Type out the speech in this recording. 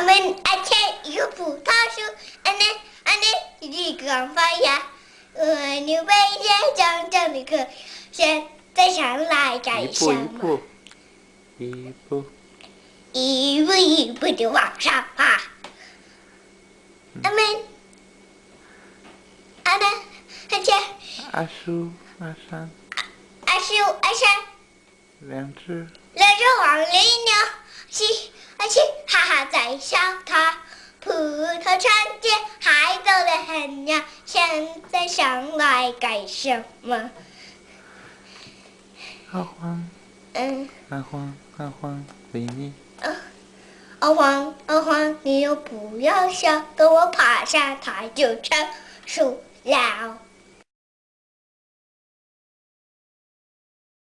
们眼前一个葡萄树，俺那一个刚发芽，蜗牛背着长长的壳，现在上来干什么？一步一步地往上爬。俺们，而且阿叔阿三，阿山，两只黄鹂鸟，而且哈哈在笑它。葡萄成结还走得很远，现在上来干什么？阿黄维尼。阿黄，你又不要笑，等我爬上它就成熟了。